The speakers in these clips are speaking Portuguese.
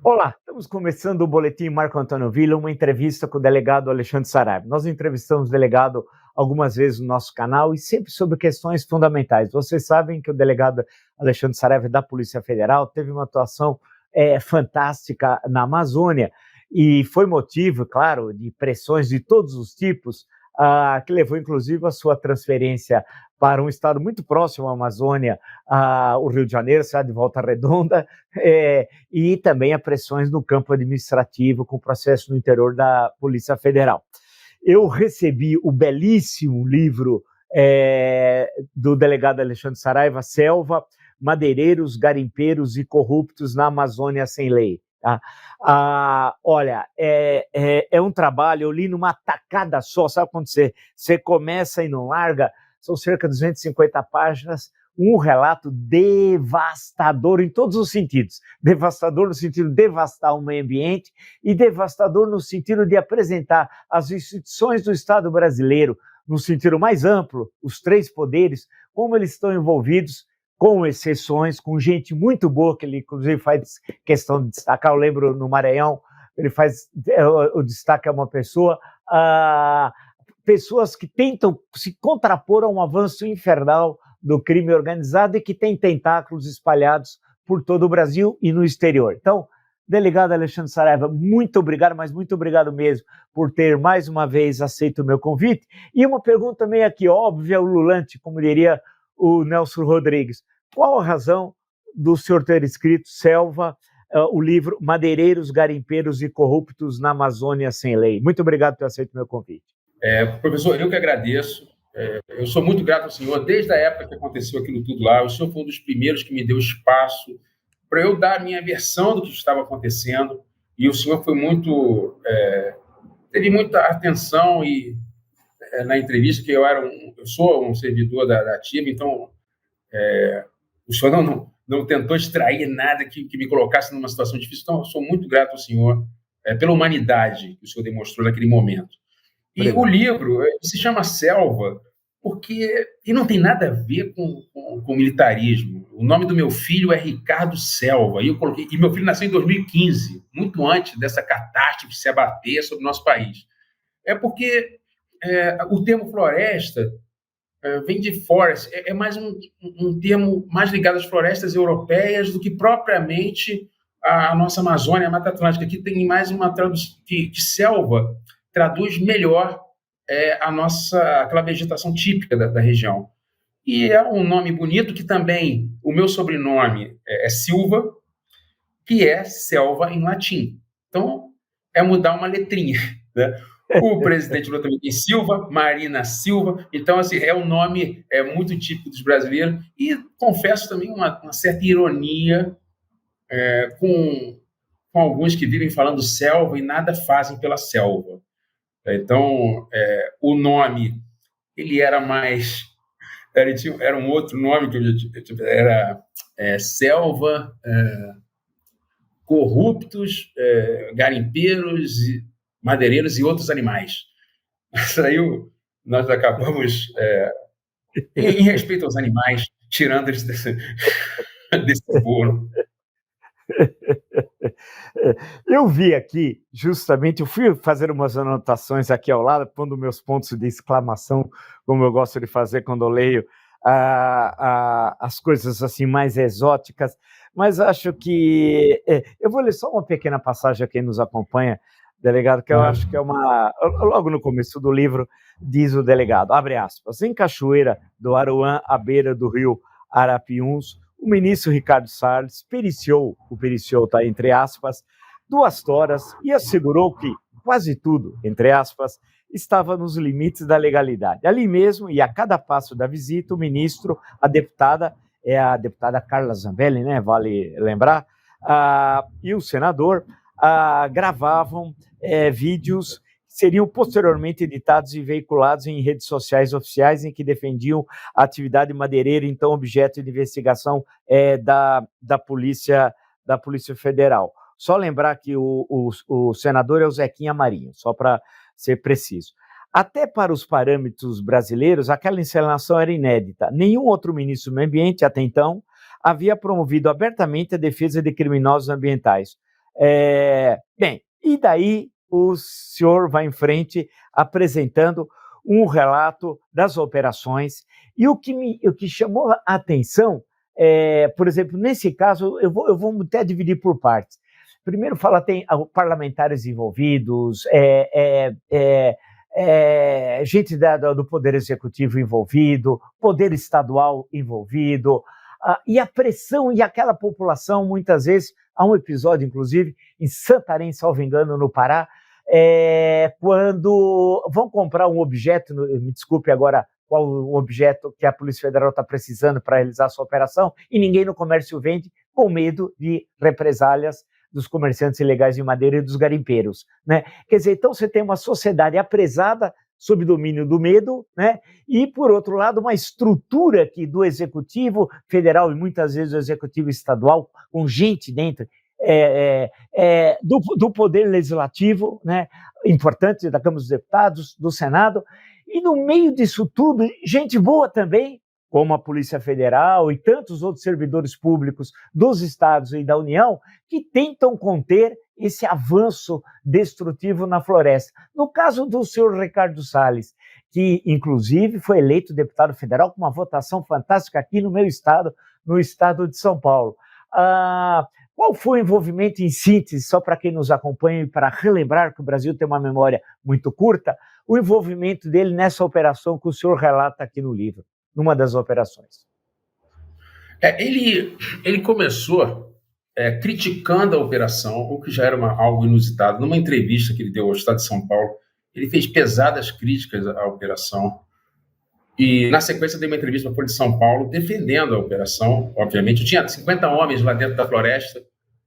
Olá, estamos começando o Boletim Marco Antônio Villa, uma entrevista com o delegado Alexandre Saraiva. Nós entrevistamos o delegado algumas vezes no nosso canal e sempre sobre questões fundamentais. Vocês sabem que o delegado Alexandre Saraiva é da Polícia Federal, teve uma atuação fantástica na Amazônia e foi motivo, claro, de pressões de todos os tipos, que levou inclusive a sua transferência para um estado muito próximo à Amazônia, o Rio de Janeiro, cidade de Volta Redonda, e também a pressões no campo administrativo com processo no interior da Polícia Federal. Eu recebi o belíssimo livro do delegado Alexandre Saraiva, Selva, Madeireiros, Garimpeiros e Corruptos na Amazônia Sem Lei. Tá? Olha, é um trabalho, eu li numa tacada só, sabe quando você começa e não larga? São cerca de 250 páginas, um relato devastador em todos os sentidos. Devastador no sentido de devastar o meio ambiente e devastador no sentido de apresentar as instituições do Estado brasileiro, no sentido mais amplo, os três poderes, como eles estão envolvidos, com exceções, com gente muito boa, que ele inclusive faz questão de destacar. Eu lembro no Maranhão, ele faz o destaque a uma pessoa... pessoas que tentam se contrapor a um avanço infernal do crime organizado e que têm tentáculos espalhados por todo o Brasil e no exterior. Então, delegado Alexandre Saraiva, muito obrigado, mas muito obrigado mesmo por ter mais uma vez aceito o meu convite. E uma pergunta meio aqui óbvia, ululante, como diria o Nelson Rodrigues. Qual a razão do senhor ter escrito Selva, o livro Madeireiros, Garimpeiros e Corruptos na Amazônia Sem Lei? Muito obrigado por ter aceito o meu convite. Professor, eu que agradeço. Eu sou muito grato ao senhor, desde a época que aconteceu aquilo tudo lá. O senhor foi um dos primeiros que me deu espaço para eu dar a minha versão do que estava acontecendo, e o senhor foi teve muita atenção na entrevista, que eu sou um servidor da ativa, então o senhor não tentou extrair nada que me colocasse numa situação difícil. Então, eu sou muito grato ao senhor pela humanidade que o senhor demonstrou naquele momento. E o livro se chama Selva, e não tem nada a ver com militarismo. O nome do meu filho é Ricardo Selva, e meu filho nasceu em 2015, muito antes dessa catástrofe se abater sobre o nosso país. Porque o termo floresta vem de forest, é mais um termo mais ligado às florestas europeias do que propriamente a nossa Amazônia, a Mata Atlântica. Aqui tem mais uma tradução que selva traduz melhor aquela vegetação típica da região. E é um nome bonito, que também, o meu sobrenome é Silva, que é selva em latim. Então, é mudar uma letrinha, né? O presidente Lula também tem Silva, Marina Silva, então assim, é um nome muito típico dos brasileiros, e confesso também uma certa ironia com alguns que vivem falando selva e nada fazem pela selva. Então, o nome, ele era era um outro nome que era Selva, Corruptos, Garimpeiros, Madeireiros e Outros Animais. Nós acabamos, em respeito aos animais, tirando eles desse bolo. Eu vi aqui, justamente, eu fui fazer umas anotações aqui ao lado, pondo meus pontos de exclamação, como eu gosto de fazer quando eu leio as coisas assim mais exóticas, mas acho que... eu vou ler só uma pequena passagem a quem nos acompanha, delegado, que eu acho que é logo no começo do livro, diz o delegado, abre aspas, em Cachoeira do Aruã, à beira do rio Arapiuns, o ministro Ricardo Salles periciou está entre aspas, 2 horas e assegurou que quase tudo, entre aspas, estava nos limites da legalidade. Ali mesmo, e a cada passo da visita, o ministro, a deputada Carla Zambelli, né, vale lembrar, e o senador gravavam vídeos que seriam posteriormente editados e veiculados em redes sociais oficiais em que defendiam a atividade madeireira, então objeto de investigação da Polícia Federal. Só lembrar que o senador é o Zequinha Marinho, só para ser preciso. Até para os parâmetros brasileiros, aquela encenação era inédita. Nenhum outro ministro do Meio Ambiente, até então, havia promovido abertamente a defesa de criminosos ambientais. Bem, e daí o senhor vai em frente apresentando um relato das operações, e o que chamou a atenção, por exemplo, nesse caso, eu vou até dividir por partes. Primeiro fala, tem parlamentares envolvidos, gente do Poder Executivo envolvido, Poder Estadual envolvido, e a pressão e aquela população, muitas vezes, há um episódio, inclusive, em Santarém, salvo engano, no Pará, quando vão comprar um objeto, me desculpe agora qual o objeto que a Polícia Federal está precisando para realizar a sua operação, e ninguém no comércio vende, com medo de represálias dos comerciantes ilegais de madeira e dos garimpeiros, né? Quer dizer, então você tem uma sociedade apresada sob domínio do medo, né? E, por outro lado, uma estrutura que do Executivo Federal e muitas vezes do Executivo Estadual, com gente dentro, do Poder Legislativo, né? Importante, da Câmara dos Deputados, do Senado, e no meio disso tudo, gente boa também, como a Polícia Federal e tantos outros servidores públicos dos estados e da União, que tentam conter esse avanço destrutivo na floresta. No caso do senhor Ricardo Salles, que inclusive foi eleito deputado federal com uma votação fantástica aqui no meu estado, no estado de São Paulo. Qual foi o envolvimento, em síntese, só para quem nos acompanha e para relembrar que o Brasil tem uma memória muito curta, o envolvimento dele nessa operação que o senhor relata aqui no livro, numa das operações? Ele começou criticando a operação, o que já era algo inusitado. Numa entrevista que ele deu ao Estado de São Paulo, ele fez pesadas críticas à operação. E, na sequência, dei uma entrevista para a Folha de São Paulo defendendo a operação, obviamente. Eu tinha 50 homens lá dentro da floresta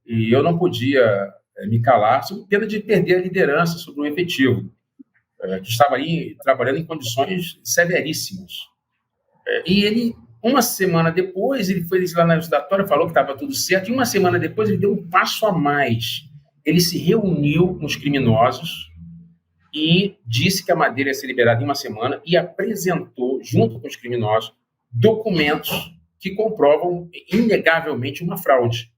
e eu não podia me calar, sob pena de perder a liderança sobre o efetivo, que estava ali trabalhando em condições severíssimas. E ele, uma semana depois, ele foi lá na legislatória, falou que estava tudo certo, e uma semana depois ele deu um passo a mais. Ele se reuniu com os criminosos e disse que a madeira ia ser liberada em uma semana e apresentou, junto com os criminosos, documentos que comprovam inegavelmente uma fraude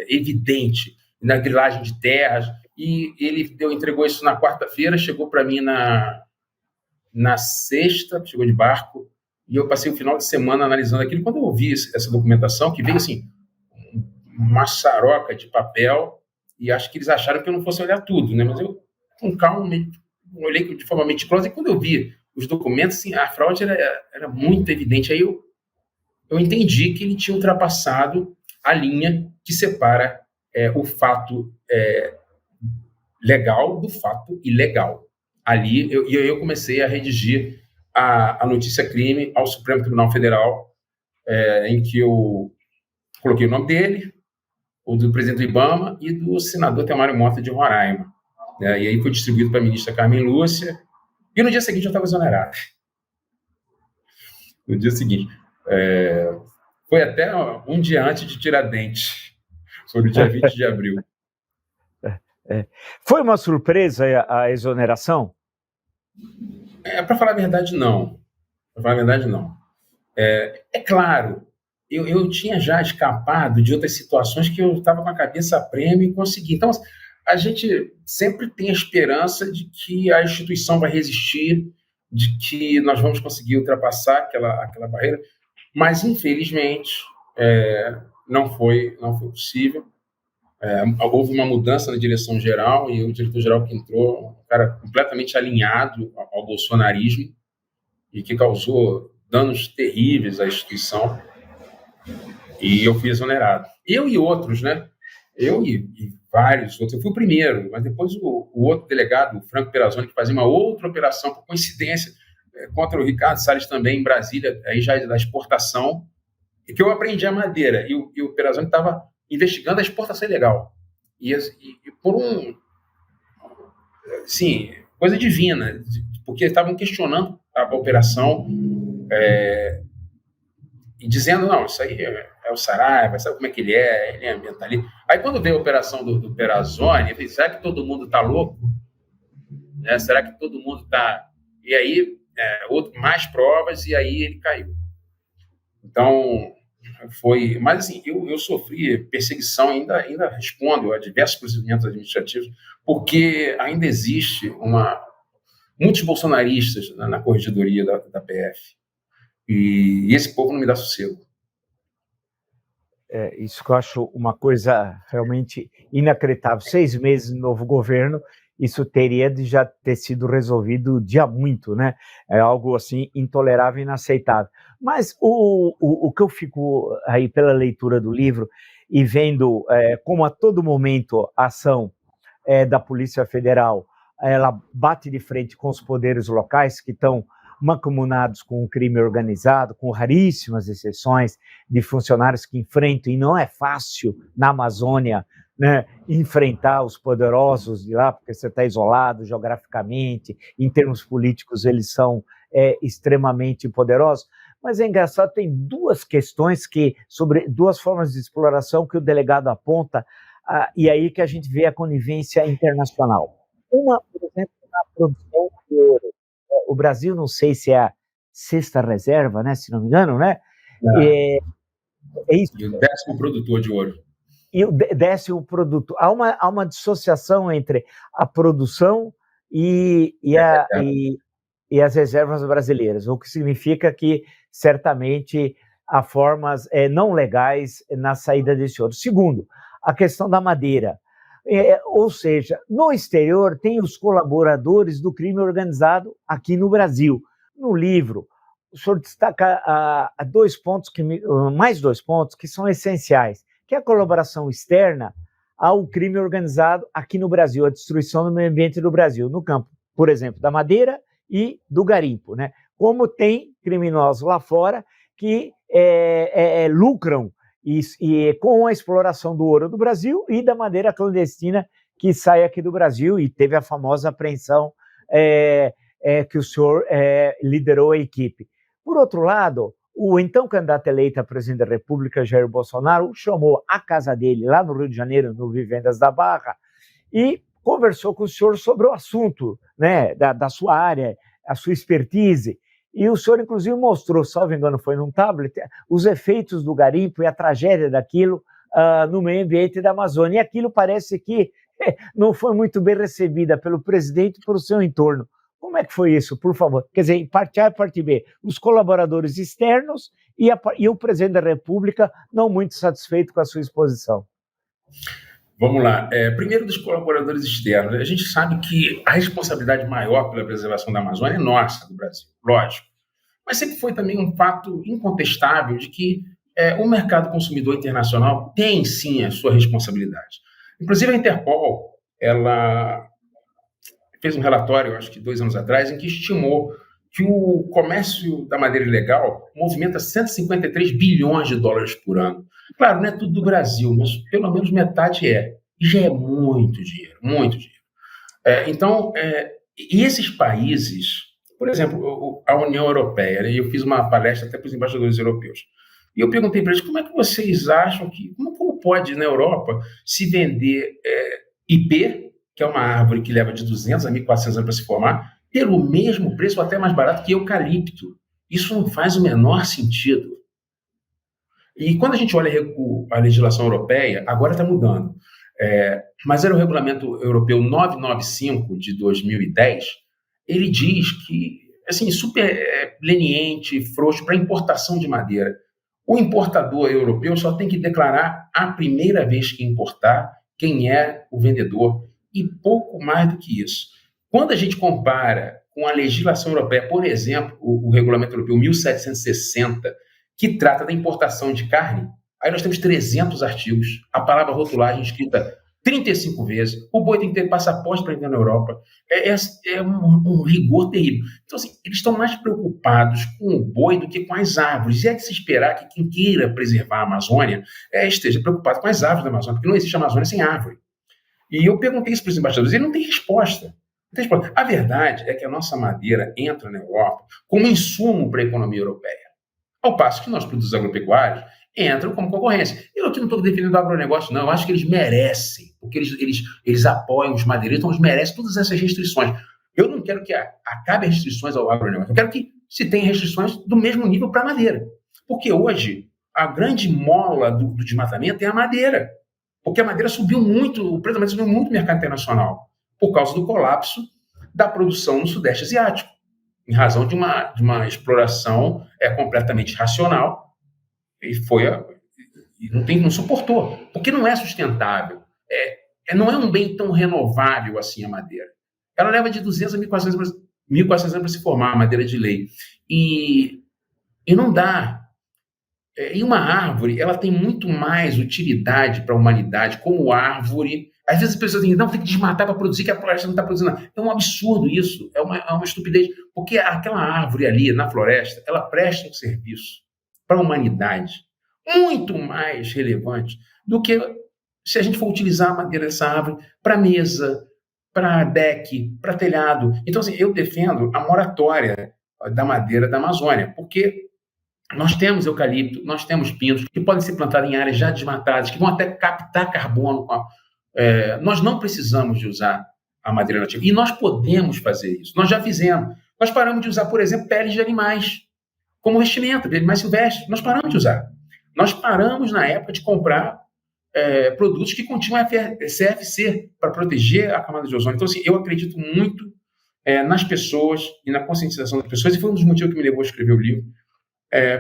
evidente na grilagem de terras. E ele entregou isso na quarta-feira, chegou para mim na sexta, chegou de barco, e eu passei o final de semana analisando aquilo. Quando eu vi essa documentação, que veio assim, uma saroca de papel, e acho que eles acharam que eu não fosse olhar tudo, né? Mas eu, com calma, olhei de forma meticulosa, e quando eu vi os documentos, assim, a fraude era muito evidente. Aí eu entendi que ele tinha ultrapassado a linha que separa o fato legal do fato ilegal. Ali, eu comecei a redigir a notícia-crime ao Supremo Tribunal Federal, em que eu coloquei o nome dele, o do presidente do IBAMA e do senador Telmário Mota de Roraima. E aí foi distribuído para a ministra Carmen Lúcia, e no dia seguinte eu estava exonerado. No dia seguinte. Foi até um dia antes de Tiradentes, foi no dia 20 de abril. Foi uma surpresa a exoneração? Para falar a verdade, não. É claro, eu tinha já escapado de outras situações que eu estava com a cabeça a prêmio e consegui. Então, a gente sempre tem a esperança de que a instituição vai resistir, de que nós vamos conseguir ultrapassar aquela barreira, mas, infelizmente, não foi possível. Houve uma mudança na direção geral, e o diretor-geral que entrou, um cara completamente alinhado ao bolsonarismo, e que causou danos terríveis à instituição, e eu fui exonerado. Eu e outros, né? Eu e vários outros. Eu fui o primeiro, mas depois o outro delegado, o Franco Perazzoni, que fazia uma outra operação, por coincidência, contra o Ricardo Salles também, em Brasília, aí já da exportação, e que eu aprendi a madeira, e o Perazzoni estava investigando a exportação ilegal. E por assim, coisa divina, porque estavam questionando a operação e dizendo, não, isso aí é o Saraiva, sabe como é que ele é ambientalista. Aí quando veio a operação do Perazzoni, eu falei, será que todo mundo está louco? Será que todo mundo está... E aí, mais provas, e aí ele caiu. Então, foi... Mas, assim, eu sofri perseguição, ainda respondo a diversos procedimentos administrativos, porque ainda existe muitos bolsonaristas na corregedoria da PF. E esse povo não me dá sossego. Isso que eu acho uma coisa realmente inacreditável. 6 meses de novo governo, isso teria de já ter sido resolvido dia muito, né? É algo assim intolerável e inaceitável. Mas o que eu fico aí pela leitura do livro e vendo como a todo momento a ação da Polícia Federal, ela bate de frente com os poderes locais que estão mancomunados com o crime organizado, com raríssimas exceções de funcionários que enfrentam, e não é fácil na Amazônia, né, enfrentar os poderosos de lá, porque você está isolado geograficamente, em termos políticos eles são extremamente poderosos. Mas é engraçado, tem duas questões sobre duas formas de exploração que o delegado aponta, e aí que a gente vê a conivência internacional. Uma, por exemplo, na produção de ouro. O Brasil, não sei se é a sexta reserva, né, se não me engano, né? É isso. E o 10º produtor de ouro. E o 10º produtor. Há uma dissociação entre a produção e as reservas brasileiras, o que significa que, certamente, há formas não legais na saída desse ouro. Segundo, a questão da madeira. Ou seja, no exterior tem os colaboradores do crime organizado aqui no Brasil. No livro, o senhor destaca mais 2 pontos que são essenciais, que é a colaboração externa ao crime organizado aqui no Brasil, a destruição do meio ambiente do Brasil, no campo, por exemplo, da madeira e do garimpo, né? Como tem criminosos lá fora que lucram e com a exploração do ouro do Brasil e da madeira clandestina que sai aqui do Brasil, e teve a famosa apreensão que o senhor liderou a equipe. Por outro lado, o então candidato eleito a presidente da República, Jair Bolsonaro, chamou a casa dele, lá no Rio de Janeiro, no Vivendas da Barra, e conversou com o senhor sobre o assunto, né, da sua área, a sua expertise. E o senhor, inclusive, mostrou, salvo engano, foi num tablet, os efeitos do garimpo e a tragédia daquilo no meio ambiente da Amazônia. E aquilo parece que não foi muito bem recebida pelo presidente e pelo seu entorno. Como é que foi isso, por favor? Quer dizer, parte A e parte B, os colaboradores externos e o presidente da República não muito satisfeito com a sua exposição. Vamos lá. Primeiro, dos colaboradores externos. A gente sabe que a responsabilidade maior pela preservação da Amazônia é nossa, do Brasil, lógico. Mas sempre foi também um fato incontestável de que o mercado consumidor internacional tem, sim, a sua responsabilidade. Inclusive, a Interpol, ela fez um relatório, acho que 2 anos atrás, em que estimou que o comércio da madeira ilegal movimenta 153 bilhões de dólares por ano. Claro, não é tudo do Brasil, mas pelo menos metade é. E já é muito dinheiro, muito dinheiro. E esses países, por exemplo, a União Europeia, né, eu fiz uma palestra até para os embaixadores europeus, e eu perguntei para eles como é que vocês acham que, como pode na Europa se vender IP, que é uma árvore que leva de 200 a 1.400 anos para se formar, pelo mesmo preço ou até mais barato que eucalipto. Isso não faz o menor sentido. E quando a gente olha a legislação europeia, agora está mudando, mas era o regulamento europeu 995 de 2010, ele diz que, assim, super leniente, frouxo para importação de madeira. O importador europeu só tem que declarar a primeira vez que importar quem é o vendedor, e pouco mais do que isso. Quando a gente compara com a legislação europeia, por exemplo, o regulamento europeu 1760, que trata da importação de carne, aí nós temos 300 artigos, a palavra rotulagem escrita 35 vezes, o boi tem que ter passaporte para entrar na Europa, é um rigor terrível. Então, assim, eles estão mais preocupados com o boi do que com as árvores, e é de se esperar que quem queira preservar a Amazônia esteja preocupado com as árvores da Amazônia, porque não existe Amazônia sem árvore. E eu perguntei isso para os embaixadores, e ele não tem resposta. A verdade é que a nossa madeira entra na Europa como insumo para a economia europeia, ao passo que nossos produtos agropecuários entram como concorrência. Eu aqui não estou defendendo o agronegócio, não. Eu acho que eles merecem, porque eles apoiam os madeireiros, então eles merecem todas essas restrições. Eu não quero que acabe as restrições ao agronegócio. Eu quero que se tenha restrições do mesmo nível para a madeira. Porque hoje a grande mola do desmatamento é a madeira, porque a madeira subiu muito, o preço da madeira subiu muito no mercado internacional, por causa do colapso da produção no Sudeste Asiático, em razão de uma exploração completamente racional, e não suportou, porque não é sustentável. Não é um bem tão renovável assim a madeira. Ela leva de 200 a 1.400 anos para se formar a madeira de lei. E não dá. E uma árvore, ela tem muito mais utilidade para a humanidade como árvore. Às vezes as pessoas dizem, não, tem que desmatar para produzir, que a floresta não está produzindo nada. É um absurdo isso, é uma estupidez, porque aquela árvore ali na floresta, ela presta um serviço para a humanidade muito mais relevante do que se a gente for utilizar a madeira dessa árvore para mesa, para deck, para telhado. Então, assim, eu defendo a moratória da madeira da Amazônia, porque nós temos eucalipto, nós temos pinos, que podem ser plantados em áreas já desmatadas, que vão até captar carbono. Nós não precisamos de usar a madeira nativa. E nós podemos fazer isso. Nós já fizemos. Nós paramos de usar, por exemplo, peles de animais, como vestimenta, de animais silvestres. Nós paramos de usar. Nós paramos, na época, de comprar produtos que continham CFC para proteger a camada de ozônio. Então, assim, eu acredito muito nas pessoas e na conscientização das pessoas, e foi um dos motivos que me levou a escrever o livro,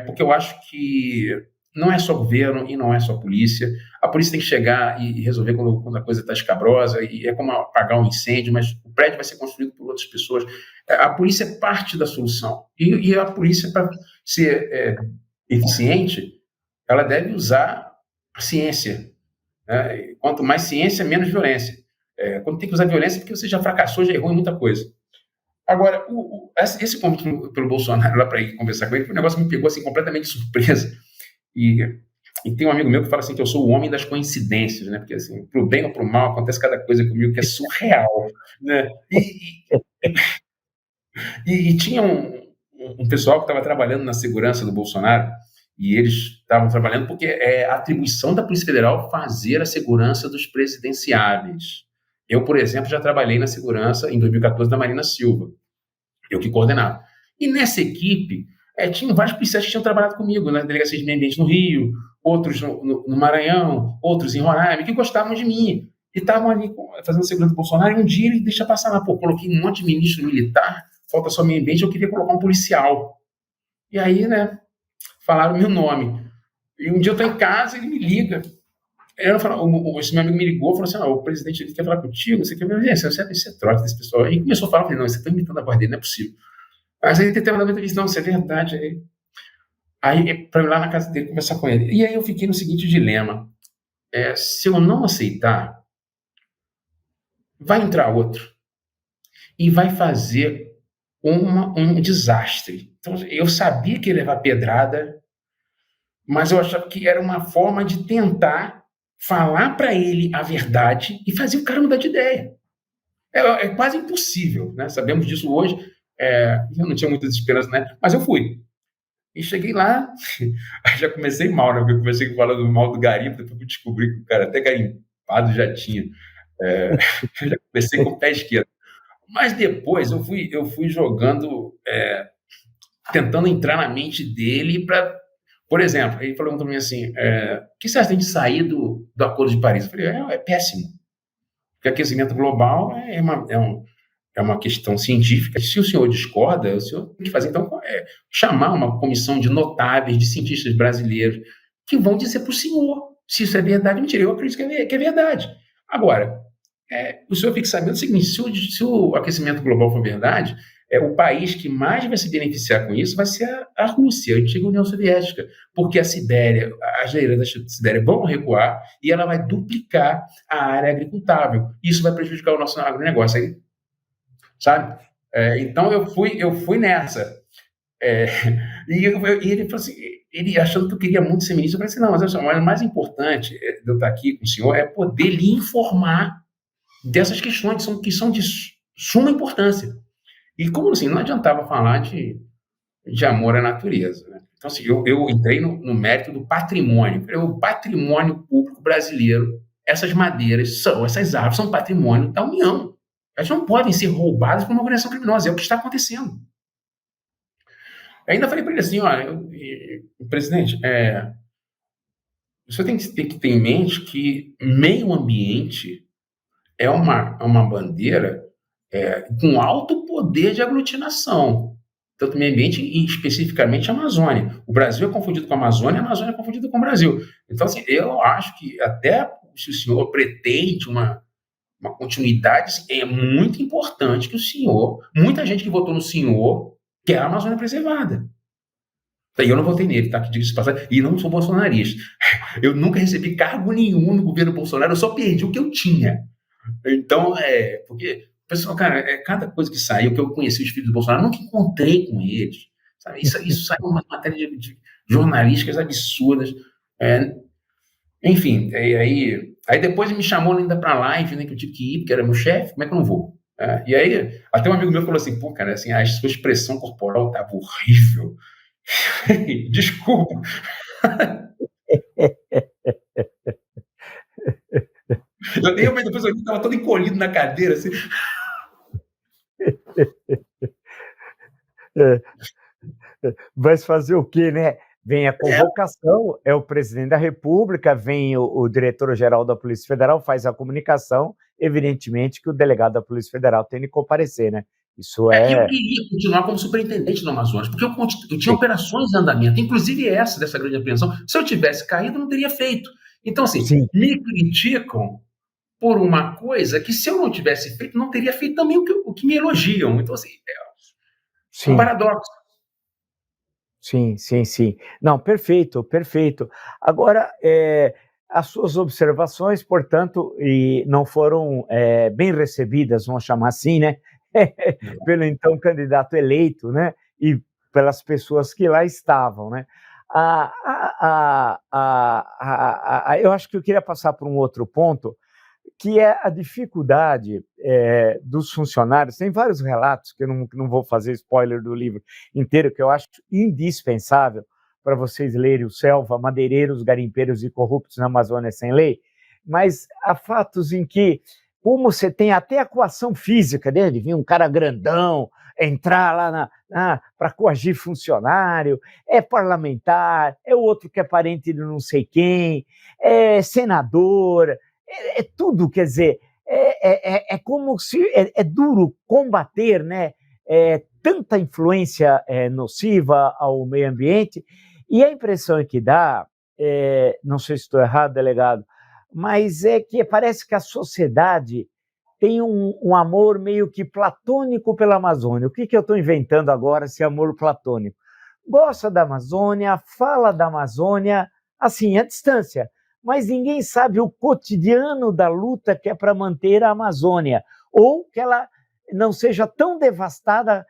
porque eu acho que não é só governo e não é só polícia. A polícia tem que chegar e resolver quando a coisa está escabrosa, e é como apagar um incêndio, mas o prédio vai ser construído por outras pessoas. A polícia é parte da solução. E a polícia, para ser eficiente, ela deve usar a ciência. Quanto mais ciência, menos violência. Quando tem que usar violência, é porque você já fracassou, já errou em muita coisa. Agora, esse convite pelo Bolsonaro lá para ir conversar com ele foi um negócio que me pegou assim, completamente de surpresa. E tem um amigo meu que fala assim que eu sou o homem das coincidências, né? Porque assim, pro bem ou pro mal, acontece cada coisa comigo que é surreal, né? E tinha um pessoal que estava trabalhando na segurança do Bolsonaro, e eles estavam trabalhando porque é a atribuição da Polícia Federal fazer a segurança dos presidenciáveis. Eu, por exemplo, já trabalhei na segurança em 2014 da Marina Silva, eu que coordenava. E nessa equipe, tinham vários policiais que tinham trabalhado comigo na Delegacia de Meio Ambiente no Rio, outros no Maranhão, outros em Roraima, que gostavam de mim. E estavam ali fazendo segurança do Bolsonaro, e um dia ele deixa passar lá, coloquei um monte de ministro militar, falta só meio ambiente, eu queria colocar um policial. E aí, né, falaram meu nome. E um dia eu estou em casa, ele me liga. Esse meu amigo me ligou e falou assim, o presidente ele quer falar contigo, você quer ver? Você é trote desse pessoal. Aí começou a falar, eu falei, não, você está imitando a voz dele, não é possível. Mas aí teve uma entrevista, não, isso é verdade. Aí para ir lá na casa dele, conversar com ele. E aí eu fiquei no seguinte dilema. Se eu não aceitar, vai entrar outro e vai fazer um desastre. Então, eu sabia que ia levar pedrada, mas eu achava que era uma forma de tentar falar para ele a verdade e fazer o cara mudar de ideia. É quase impossível, né? Sabemos disso hoje. Eu não tinha muitas esperanças, né? Mas eu fui. E cheguei lá, já comecei mal, né? Porque eu comecei falando mal do garimpo, depois eu descobri que o cara até garimpado já tinha. Já comecei com o pé esquerdo. Mas depois eu fui jogando, tentando entrar na mente dele para... Por exemplo, ele falou para mim assim, o que você acha de sair do Acordo de Paris? Eu falei, é péssimo. Porque aquecimento global é uma questão científica. Se o senhor discorda, o senhor tem que fazer, então, chamar uma comissão de notáveis, de cientistas brasileiros, que vão dizer para o senhor se isso é verdade ou mentira. Eu acredito que é verdade. Agora, o senhor fica sabendo o seguinte, se o aquecimento global for verdade, o país que mais vai se beneficiar com isso vai ser a Rússia, a antiga União Soviética, porque a Sibéria, as geleiras da Sibéria vão recuar e ela vai duplicar a área agricultável. Isso vai prejudicar o nosso agronegócio. Aí, sabe? Então eu fui nessa. E ele falou assim, ele achando que eu queria muito ser ministro, eu falei assim, não, mas o mais importante de eu estar aqui com o senhor é poder lhe informar dessas questões que são de suma importância. E como assim, não adiantava falar de amor à natureza, né? Então, assim, eu entrei no mérito do patrimônio. O patrimônio público brasileiro, essas madeiras, essas árvores são patrimônio da União. Elas não podem ser roubadas por uma organização criminosa. É o que está acontecendo. Ainda falei para ele assim, olha, presidente, você tem que ter em mente que meio ambiente é uma bandeira com alto poder de aglutinação, tanto meio ambiente e especificamente a Amazônia. O Brasil é confundido com a Amazônia é confundida com o Brasil. Então, assim, eu acho que até se o senhor pretende uma continuidade, assim, é muito importante que o senhor, muita gente que votou no senhor, quer a Amazônia preservada. E eu não votei nele, tá? Que diga-se de passagem, e não sou bolsonarista. Eu nunca recebi cargo nenhum no governo Bolsonaro, eu só perdi o que eu tinha. Então, porque, pessoal, cara, cada coisa que saiu, que eu conheci os filhos do Bolsonaro, eu nunca encontrei com eles. Sabe? Isso saiu uma matéria de jornalísticas absurdas. Enfim, aí depois me chamou ainda para live, né, que eu tive que ir, porque era meu chefe, como é que eu não vou? E aí, até um amigo meu falou assim, pô, cara, assim, a sua expressão corporal estava horrível. Desculpa. Depois eu estava todo encolhido na cadeira, assim. Mas fazer o quê, né? Vem a convocação, é o presidente da República, vem o diretor-geral da Polícia Federal, faz a comunicação, evidentemente que o delegado da Polícia Federal tem que comparecer, né? Isso Eu queria continuar como superintendente no Amazonas, porque eu tinha operações em andamento, inclusive essa dessa grande apreensão. Se eu tivesse caído, não teria feito. Então, assim, Sim. me criticam por uma coisa que, se eu não tivesse feito, não teria feito também o que me elogiam. Então, assim, é um paradoxo. Sim. Não, perfeito. Agora, as suas observações, portanto, e não foram bem recebidas, vamos chamar assim, né? Pelo então candidato eleito, né? E pelas pessoas que lá estavam, né? Eu acho que eu queria passar por um outro ponto, que é a dificuldade dos funcionários. Tem vários relatos, que eu não vou fazer spoiler do livro inteiro, que eu acho indispensável para vocês lerem: o Selva, Madeireiros, Garimpeiros e Corruptos na Amazônia Sem Lei, mas há fatos em que, como você tem até a coação física dele, vir um cara grandão, entrar lá para coagir funcionário, é parlamentar, é o outro que é parente de não sei quem, é senador, é tudo, quer dizer, é como se é duro combater, né, tanta influência nociva ao meio ambiente, e a impressão que dá, não sei se estou errado, delegado, mas é que parece que a sociedade tem um amor meio que platônico pela Amazônia. O que eu estou inventando agora, esse amor platônico? Gosta da Amazônia, fala da Amazônia, assim, à distância, mas ninguém sabe o cotidiano da luta que é para manter a Amazônia, ou que ela não seja tão devastada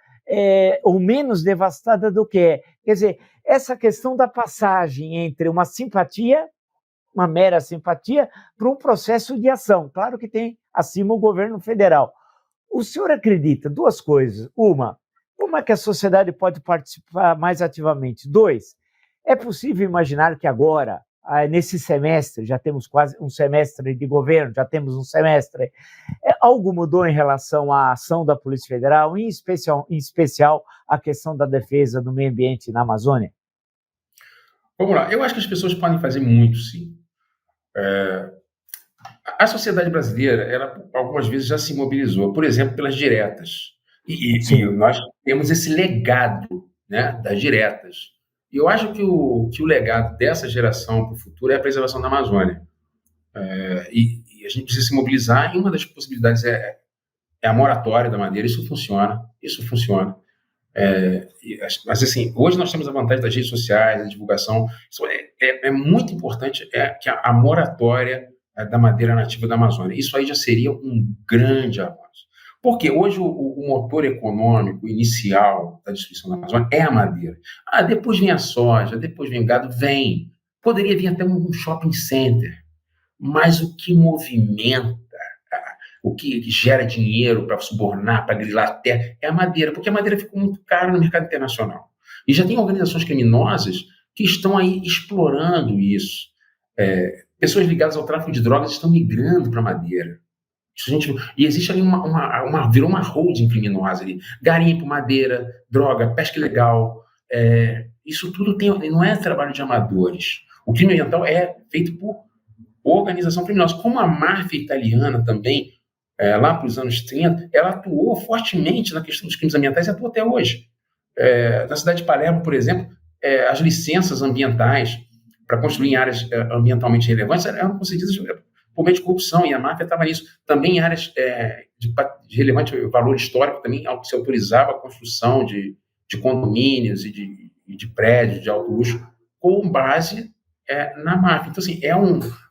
ou menos devastada do que é. Quer dizer, essa questão da passagem entre uma simpatia, uma mera simpatia, para um processo de ação. Claro que tem acima o governo federal. O senhor acredita duas coisas. Uma, como é que a sociedade pode participar mais ativamente? Dois, é possível imaginar que agora, nesse semestre, já temos quase um semestre de governo, já temos um semestre, algo mudou em relação à ação da Polícia Federal, em especial a questão da defesa do meio ambiente na Amazônia? Vamos lá, eu acho que as pessoas podem fazer muito, sim. A sociedade brasileira, ela algumas vezes já se mobilizou, por exemplo, pelas diretas. E nós temos esse legado, né, das diretas. E eu acho que o legado dessa geração para o futuro é a preservação da Amazônia. E a gente precisa se mobilizar, e uma das possibilidades é a moratória da madeira. Isso funciona. Mas, assim, hoje nós temos a vantagem das redes sociais, da divulgação. Isso é muito importante, que a moratória da madeira nativa da Amazônia. Isso aí já seria um grande avanço. Porque hoje o motor econômico inicial da destruição da Amazônia é a madeira. Depois vem a soja, depois vem o gado, vem. Poderia vir até um shopping center. Mas o que movimenta, o que gera dinheiro para subornar, para grilar a terra, é a madeira, porque a madeira ficou muito cara no mercado internacional. E já tem organizações criminosas que estão aí explorando isso. Pessoas ligadas ao tráfico de drogas estão migrando para a madeira. E existe ali virou uma holding criminosa ali. Garimpo, madeira, droga, pesca ilegal. Isso tudo não é trabalho de amadores. O crime ambiental é feito por organização criminosa. Como a máfia italiana também, lá para os anos 30, ela atuou fortemente na questão dos crimes ambientais e atua até hoje. Na cidade de Palermo, por exemplo, as licenças ambientais para construir em áreas ambientalmente relevantes eram concedidas por meio de corrupção, e a máfia estava nisso. Também em áreas de relevante valor histórico, também se autorizava a construção de condomínios e de prédios de alto luxo com base na máfia. Então, assim,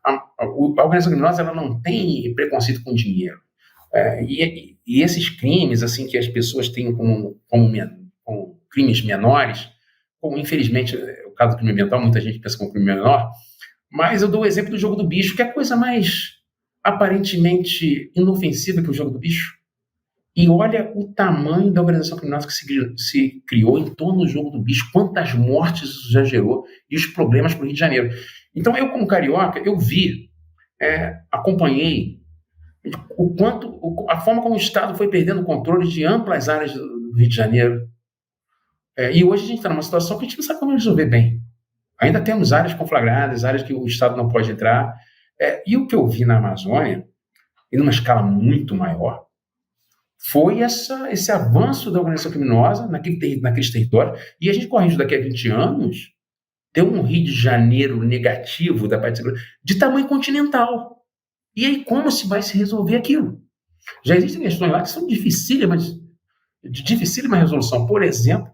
a organização criminosa ela não tem preconceito com dinheiro. E esses crimes, assim, que as pessoas têm como crimes menores, como infelizmente o caso do crime ambiental, muita gente pensa como crime menor, mas eu dou o exemplo do jogo do bicho, que é a coisa mais aparentemente inofensiva que o jogo do bicho. E olha o tamanho da organização criminosa que se criou em torno do jogo do bicho, quantas mortes isso já gerou e os problemas para o Rio de Janeiro. Então, eu, como carioca, eu vi, acompanhei a forma como o Estado foi perdendo o controle de amplas áreas do Rio de Janeiro. E hoje a gente está numa situação que a gente não sabe como resolver bem. Ainda temos áreas conflagradas, áreas que o Estado não pode entrar. E o que eu vi na Amazônia, e numa escala muito maior, foi esse avanço da organização criminosa naqueles territórios, e a gente corre daqui a 20 anos ter um Rio de Janeiro negativo da parte de segurança de tamanho continental. E aí como se vai se resolver aquilo? Já existem questões lá que são de dificílima resolução. Por exemplo,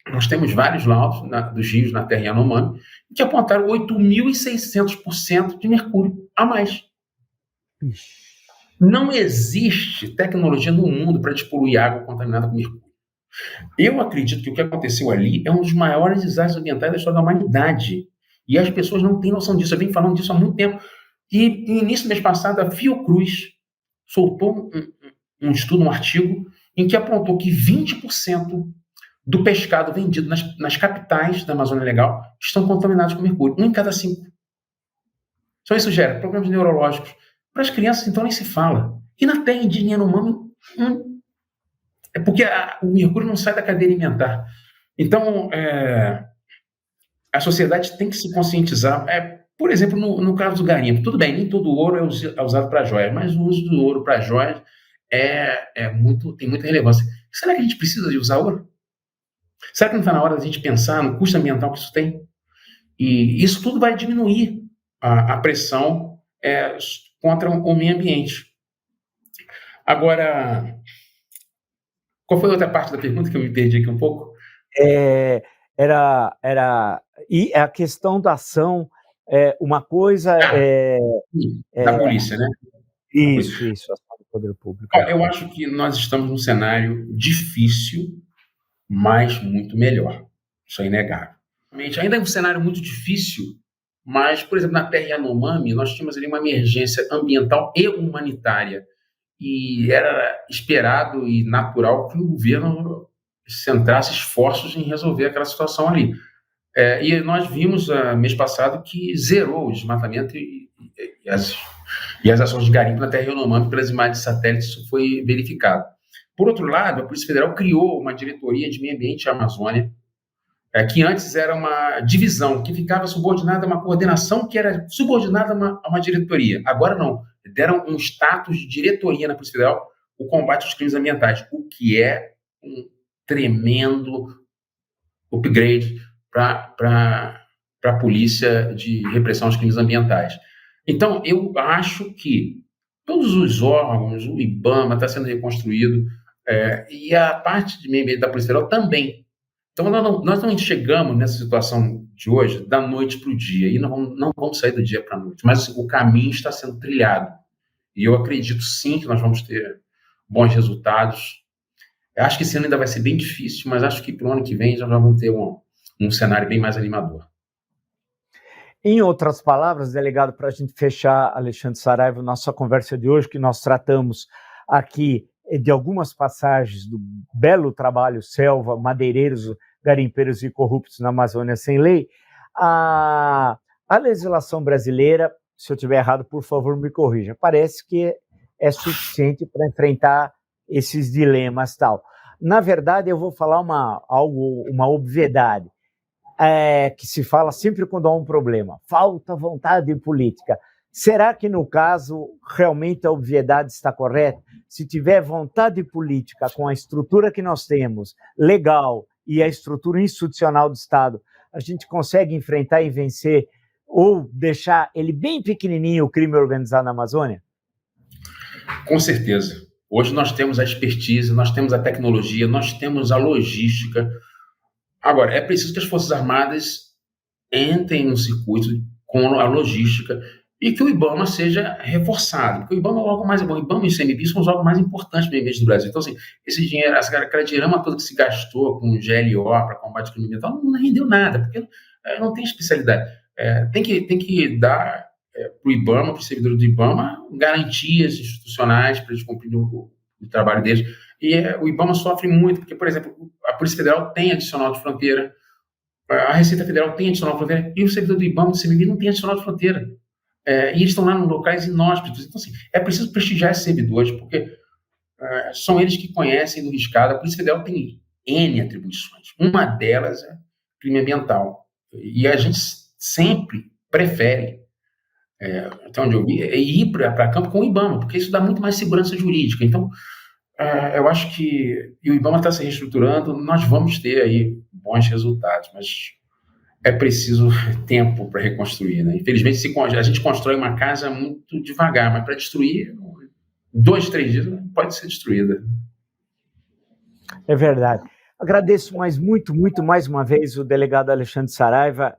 nós temos vários laudos dos rios na Terra Yanomami que apontaram 8.600% de mercúrio a mais. Não existe tecnologia no mundo para despoluir água contaminada com mercúrio. Eu acredito que o que aconteceu ali é um dos maiores desastres ambientais da história da humanidade. E as pessoas não têm noção disso. Eu venho falando disso há muito tempo. E no início do mês passado, a Fiocruz soltou um estudo, um artigo, em que apontou que 20% do pescado vendido nas capitais da Amazônia Legal estão contaminados com mercúrio. 1 em cada 5. Só isso gera problemas neurológicos. Para as crianças, então, nem se fala. E na terra indígena Yanomami, é porque o mercúrio não sai da cadeia alimentar. Então, a sociedade tem que se conscientizar. Por exemplo, no caso do garimpo, tudo bem, nem todo ouro é usado para joias, mas o uso do ouro para joias tem muita relevância. Será que a gente precisa de usar ouro? Será que não está na hora da gente pensar no custo ambiental que isso tem? E isso tudo vai diminuir a pressão contra o meio ambiente. Agora, qual foi a outra parte da pergunta que eu me perdi aqui um pouco? E a questão da ação, uma coisa da polícia, né? Isso, ação do poder público. Olha, eu acho que nós estamos num cenário difícil, mas muito melhor. Isso é inegável. Ainda é um cenário muito difícil, mas, por exemplo, na Terra Yanomami, nós tínhamos ali uma emergência ambiental e humanitária. E era esperado e natural que o governo centrasse esforços em resolver aquela situação ali. E nós vimos, mês passado, que zerou o desmatamento e as ações de garimpo na Terra Yanomami pelas imagens de satélite, isso foi verificado. Por outro lado, a Polícia Federal criou uma diretoria de meio ambiente e Amazônia, que antes era uma divisão, que ficava subordinada a uma coordenação que era subordinada a uma diretoria. Agora não, deram um status de diretoria na Polícia Federal, o combate aos crimes ambientais, o que é um tremendo upgrade para a polícia de repressão aos crimes ambientais. Então, eu acho que todos os órgãos, o IBAMA está sendo reconstruído, e a parte de meio ambiente da Polícia Federal também. Então, nós não chegamos nessa situação de hoje da noite para o dia, e não vamos sair do dia para a noite, mas o caminho está sendo trilhado. E eu acredito, sim, que nós vamos ter bons resultados. Eu acho que esse ano ainda vai ser bem difícil, mas acho que para o ano que vem já vamos ter um cenário bem mais animador. Em outras palavras, delegado, para a gente fechar, Alexandre Saraiva, nossa conversa de hoje, que nós tratamos aqui de algumas passagens do belo trabalho Selva, Madeireiros, Garimpeiros e Corruptos na Amazônia Sem Lei, a legislação brasileira, se eu estiver errado, por favor, me corrija, parece que é suficiente para enfrentar esses dilemas tal. Na verdade, eu vou falar uma obviedade. que se fala sempre quando há um problema, falta vontade política. Será que no caso realmente a obviedade está correta? Se tiver vontade política com a estrutura que nós temos, legal, e a estrutura institucional do Estado, a gente consegue enfrentar e vencer ou deixar ele bem pequenininho, o crime organizado na Amazônia? Com certeza. Hoje nós temos a expertise, nós temos a tecnologia, nós temos a logística. Agora, é preciso que as Forças Armadas entrem no circuito com a logística e que o IBAMA seja reforçado, porque o IBAMA é o órgão mais bom. O IBAMA e o ICMBio são os órgãos mais importantes do meio ambiente do Brasil. Então, assim, esse dinheiro, aquela dinheirama toda que se gastou com o GLO para combate ao crime ambiental não rendeu nada, porque não tem especialidade. Tem que dar para o IBAMA, para os servidores do IBAMA, garantias institucionais para eles cumprirem o trabalho deles. E o IBAMA sofre muito, porque, por exemplo, a Polícia Federal tem adicional de fronteira, a Receita Federal tem adicional de fronteira, e o servidor do IBAMA e do CMB não tem adicional de fronteira. E eles estão lá em locais inóspitos. Então, assim, é preciso prestigiar esses servidores, porque são eles que conhecem do riscado. A Polícia Federal tem N atribuições. Uma delas é crime ambiental. E a gente sempre prefere, até onde eu vi, ir para campo com o IBAMA, porque isso dá muito mais segurança jurídica. Então, eu acho que o IBAMA está se reestruturando, nós vamos ter aí bons resultados, mas é preciso tempo para reconstruir, né? Infelizmente, a gente constrói uma casa muito devagar, mas para destruir, 2, 3 dias pode ser destruída. É verdade. Agradeço muito mais uma vez o delegado Alexandre Saraiva,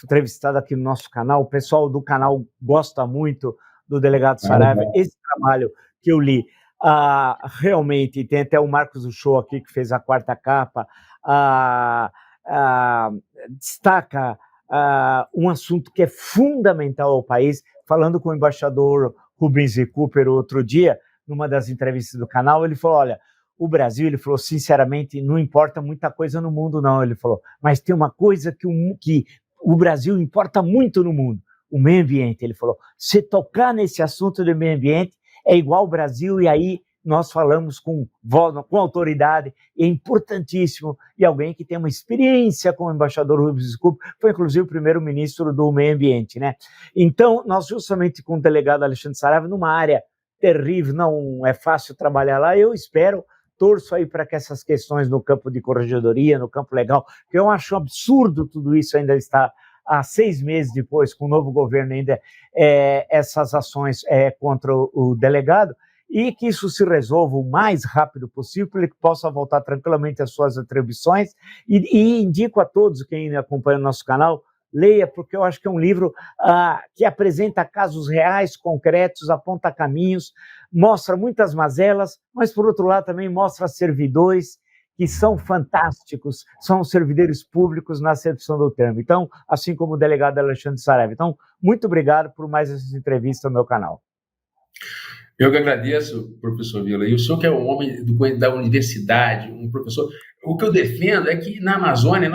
entrevistado aqui no nosso canal. O pessoal do canal gosta muito do delegado Saraiva. Esse trabalho que eu li, realmente, tem até o Marcos do Show aqui que fez a 4ª capa, destaca um assunto que é fundamental ao país. Falando com o embaixador Rubens E. Cooper outro dia, numa das entrevistas do canal, ele falou, olha, o Brasil, ele falou, sinceramente, não importa muita coisa no mundo, não, ele falou, mas tem uma coisa que o Brasil importa muito no mundo, o meio ambiente. Ele falou, se tocar nesse assunto do meio ambiente, é igual o Brasil, e aí nós falamos com autoridade, é importantíssimo, e alguém que tem uma experiência como embaixador Rubens Cooper, foi inclusive o primeiro-ministro do meio ambiente, né? Então, nós justamente com o delegado Alexandre Saraiva, numa área terrível, não é fácil trabalhar lá, eu torço aí para que essas questões no campo de corregedoria, no campo legal, que eu acho absurdo tudo isso ainda está há 6 meses depois, com o novo governo ainda, essas ações contra o delegado, e que isso se resolva o mais rápido possível, para ele que possa voltar tranquilamente às suas atribuições, e indico a todos, quem acompanha o nosso canal, leia, porque eu acho que é um livro que apresenta casos reais, concretos, aponta caminhos, mostra muitas mazelas, mas, por outro lado, também mostra servidores que são fantásticos, são servidores públicos na acepção do termo. Então, assim como o delegado Alexandre Saraiva. Então, muito obrigado por mais essas entrevistas no meu canal. Eu que agradeço, professor Vila. E o senhor que é um homem da universidade, um professor, o que eu defendo é que na Amazônia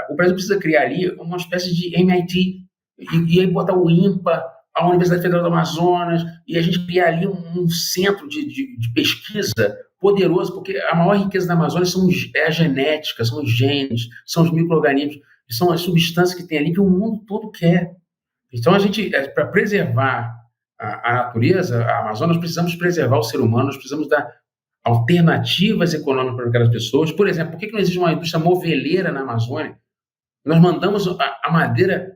o Brasil precisa criar ali uma espécie de MIT e aí botar o INPA, a Universidade Federal do Amazonas, e a gente criar ali um centro de pesquisa poderoso, porque a maior riqueza da Amazônia é a genética, são os genes, são os micro-organismos, são as substâncias que tem ali que o mundo todo quer. Então, para preservar a natureza, a Amazônia, nós precisamos preservar o ser humano, nós precisamos dar alternativas econômicas para aquelas pessoas. Por exemplo, por que não existe uma indústria moveleira na Amazônia? Nós mandamos a madeira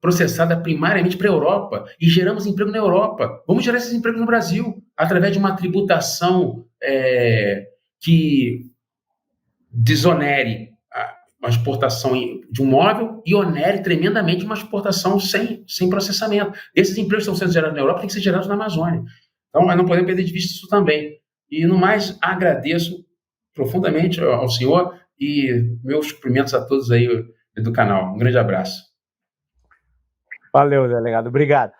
processada primariamente para a Europa e geramos emprego na Europa. Vamos gerar esses empregos no Brasil, através de uma tributação que desonere uma exportação de um móvel e onere tremendamente uma exportação sem processamento. Esses empregos que estão sendo gerados na Europa têm que ser gerados na Amazônia. Então, nós não podemos perder de vista isso também. E, no mais, agradeço profundamente ao senhor e meus cumprimentos a todos aí do canal. Um grande abraço. Valeu, delegado. Obrigado.